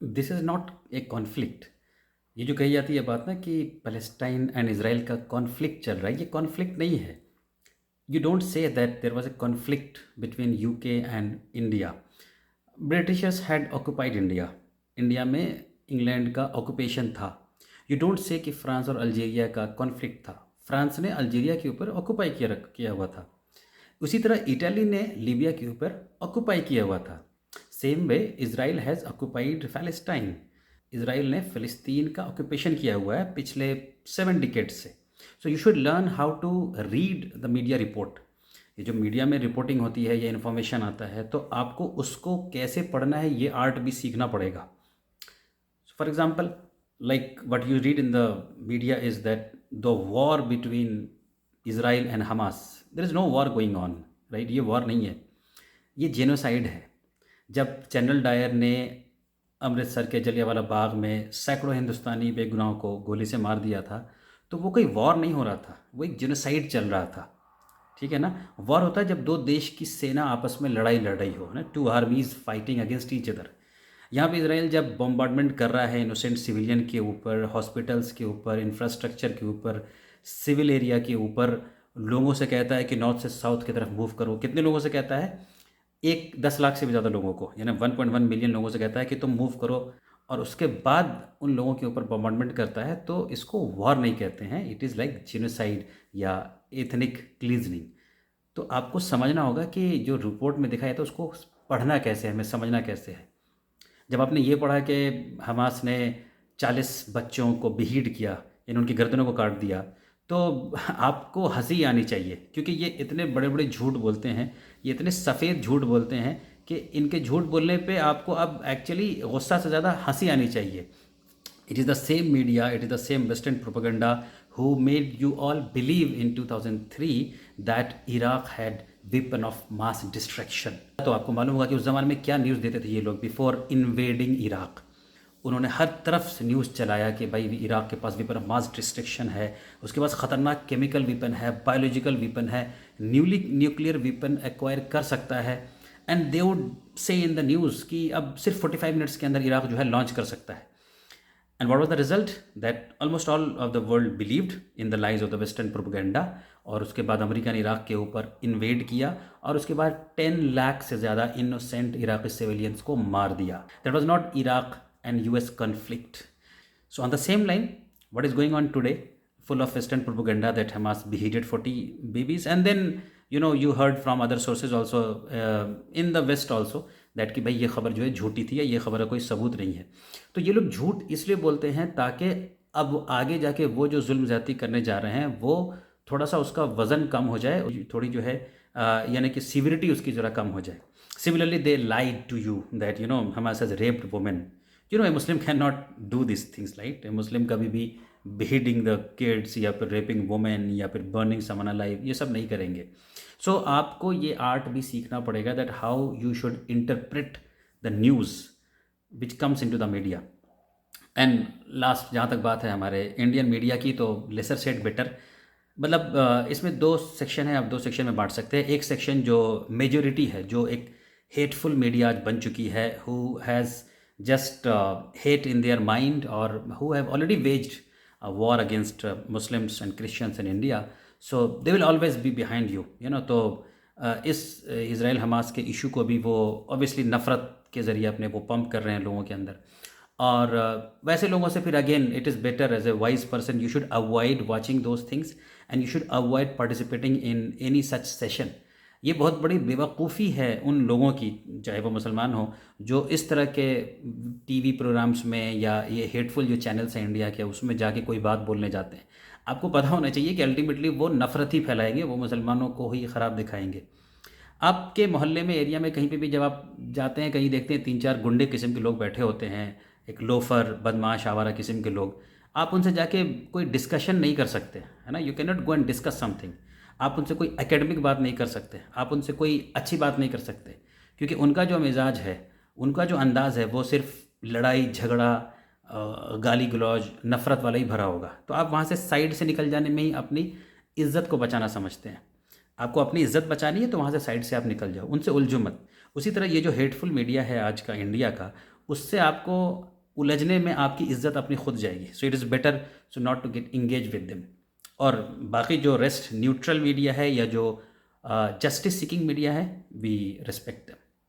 This is not a conflict. ये जो कही जाती है बात ना कि पैलेस्टाइन एंड इसराइल का कॉन्फ्लिक्ट चल रहा है, ये कॉन्फ्लिक्ट नहीं है। You don't say that there was a conflict between UK and India. Britishers had occupied India. India में इंग्लैंड का ऑक्यूपेशन था। यू डोंट से कि फ्रांस और अल्जीरिया का कॉन्फ्लिक्ट था। फ्रांस ने अल्जीरिया के ऊपर ऑक्यूपाई किया हुआ था। उसी तरह इटली ने लीबिया के ऊपर ऑक्यूपाई किया हुआ था। Same way Israel has occupied Palestine. Israel ने फ़लस्तीन का ऑक्यूपेशन किया हुआ है पिछले 7 डिकेड से। So you should learn how to read the media report. ये जो मीडिया में रिपोर्टिंग होती है, ये इन्फॉर्मेशन आता है, तो आपको उसको कैसे पढ़ना है ये आर्ट भी सीखना पड़ेगा। For example, like what you read in the media is that the war between Israel and Hamas, there is no war going on, right? ये वॉर नहीं है, ये जेनोसाइड है। जब जनरल डायर ने अमृतसर के जलियांवाला बाग में सैकड़ों हिंदुस्तानी बेगुनाहों को गोली से मार दिया था, तो वो कोई वॉर नहीं हो रहा था, वो एक जेनोसाइड चल रहा था। ठीक है ना। वॉर होता है जब दो देश की सेना आपस में लड़ाई लड़ रही हो ना, to आर्मीज fighting against each other. यहाँ पे इसराइल जब बॉम्बार्डमेंट कर रहा है इनोसेंट सिविलियन के ऊपर, हॉस्पिटल्स के ऊपर, इंफ्रास्ट्रक्चर के ऊपर, सिविल एरिया के ऊपर, लोगों से कहता है कि नॉर्थ से साउथ की तरफ मूव करो। कितने लोगों से कहता है? एक 10 लाख से भी ज़्यादा लोगों को, यानी 1.1 मिलियन लोगों से कहता है कि तुम मूव करो, और उसके बाद उन लोगों के ऊपर बॉम्बार्डमेंट करता है। तो इसको वॉर नहीं कहते हैं, इट इज़ लाइक जेनोसाइड या एथनिक क्लीजनिंग। तो आपको समझना होगा कि जो रिपोर्ट में दिखाया था उसको पढ़ना कैसे है, हमें समझना कैसे है। जब आपने ये पढ़ा कि हमास ने 40 बच्चों को बीहीड किया, यानी उनकी गर्दनों को काट दिया, तो आपको हंसी आनी चाहिए, क्योंकि ये इतने बड़े बड़े झूठ बोलते हैं, ये इतने सफ़ेद झूठ बोलते हैं कि इनके झूठ बोलने पे आपको अब एक्चुअली गुस्सा से ज़्यादा हंसी आनी चाहिए। It is the same media, it is the same Western propaganda who made you all believe in 2003 that Iraq had weapon of mass destruction. तो आपको मालूम होगा कि उस ज़माने में क्या न्यूज़ देते थे ये लोग बिफोर इन्वेडिंग इराक। उन्होंने हर तरफ से न्यूज़ चलाया कि भाई इराक के पास वेपन ऑफ मास डिस्ट्रक्शन है, उसके पास ख़तरनाक केमिकल वेपन है, बायोलॉजिकल वेपन है, न्यूक्लियर वेपन एक्वायर कर सकता है। And they would say in the news कि अब सिर्फ 45 मिनट्स के अंदर इराक जो है लॉन्च कर सकता है। And what was the result? That almost all of the world believed in the lies of the Western propaganda. और उसके बाद अमेरिका ने इराक के ऊपर इन्वेड किया, और उसके बाद 10 लाख से ज़्यादा इनोसेंट इराकी सिविलियंस को मार दिया। That was not Iraq and US conflict. So on the same line, what is going on today, full of Western propaganda that Hamas beheaded 40 babies, and then you heard from other sources also in the West also that कि भाई ये खबर जो है झूठी थी, या ये खबर का कोई सबूत नहीं है। तो ये लोग झूठ इसलिए बोलते हैं ताकि अब आगे जाके वो जो जुल्म ज़्यादती करने जा रहे हैं वो थोड़ा सा उसका वज़न कम हो जाए, थोड़ी जो है यानी कि सीवियरिटी उसकी ज़रा कम हो जाए। Similarly they lied to you that Hamas has raped women. A Muslim can not do this things, right. A Muslim कभी भी beheading द किड्स या फिर रेपिंग वुमेन या फिर बर्निंग समन अलाइव ये सब नहीं करेंगे। सो आपको ये आर्ट भी सीखना पड़ेगा that how you should interpret the news which comes in to the media. And last जहाँ तक बात है हमारे इंडियन मीडिया की, तो लेसर सेड बेटर। मतलब इसमें 2 सेक्शन है, आप 2 सेक्शन में बांट सकते हैं। एक सेक्शन जो मेजोरिटी है, जो एक हेटफुल मीडिया आज बन चुकी है, who has just hate in their mind, और who have already waged a war against Muslims and Christians in India, so they will always be behind you. तो इस इसराइल हमास के इशू को भी वो ऑब्वियसली नफ़रत के ज़रिए अपने वो पंप कर रहे हैं लोगों के अंदर। और वैसे लोगों से फिर again it is better as a wise person you should avoid watching those things and you should avoid participating in any such session. ये बहुत बड़ी बेवकूफ़ी है उन लोगों की, चाहे वो मुसलमान हो, जो इस तरह के टीवी प्रोग्राम्स में या ये हेटफुल जो चैनल्स हैं इंडिया के, उसमें जाके कोई बात बोलने जाते हैं। आपको पता होना चाहिए कि अल्टीमेटली वो नफ़रत ही फैलाएंगे, वो मुसलमानों को ही ख़राब दिखाएंगे। आपके मोहल्ले में, एरिया में, कहीं पे भी जब आप जाते हैं, कहीं देखते हैं 3-4 गुंडे किस्म के लोग बैठे होते हैं, एक लोफर बदमाश आवारा किस्म के लोग, आप उनसे जाके कोई डिस्कशन नहीं कर सकते, है ना। You can not go and discuss something. आप उनसे कोई एकेडमिक बात नहीं कर सकते, आप उनसे कोई अच्छी बात नहीं कर सकते, क्योंकि उनका जो मिजाज है, उनका जो अंदाज़ है, वो सिर्फ लड़ाई झगड़ा, गाली गलौज, नफ़रत वाला ही भरा होगा। तो आप वहाँ से साइड से निकल जाने में ही अपनी इज़्ज़त को बचाना समझते हैं। आपको अपनी इज़्ज़त बचानी है तो वहाँ से साइड से आप निकल जाओ, उनसे उलझो मत। उसी तरह ये जो हेटफुल मीडिया है आज का इंडिया का, उससे आपको उलझने में आपकी इज्जत अपनी खुद जाएगी. So it is better so not to get engage with them. और बाकी जो रेस्ट न्यूट्रल मीडिया है या जो जस्टिस सीकिंग मीडिया है, वी रिस्पेक्ट देम.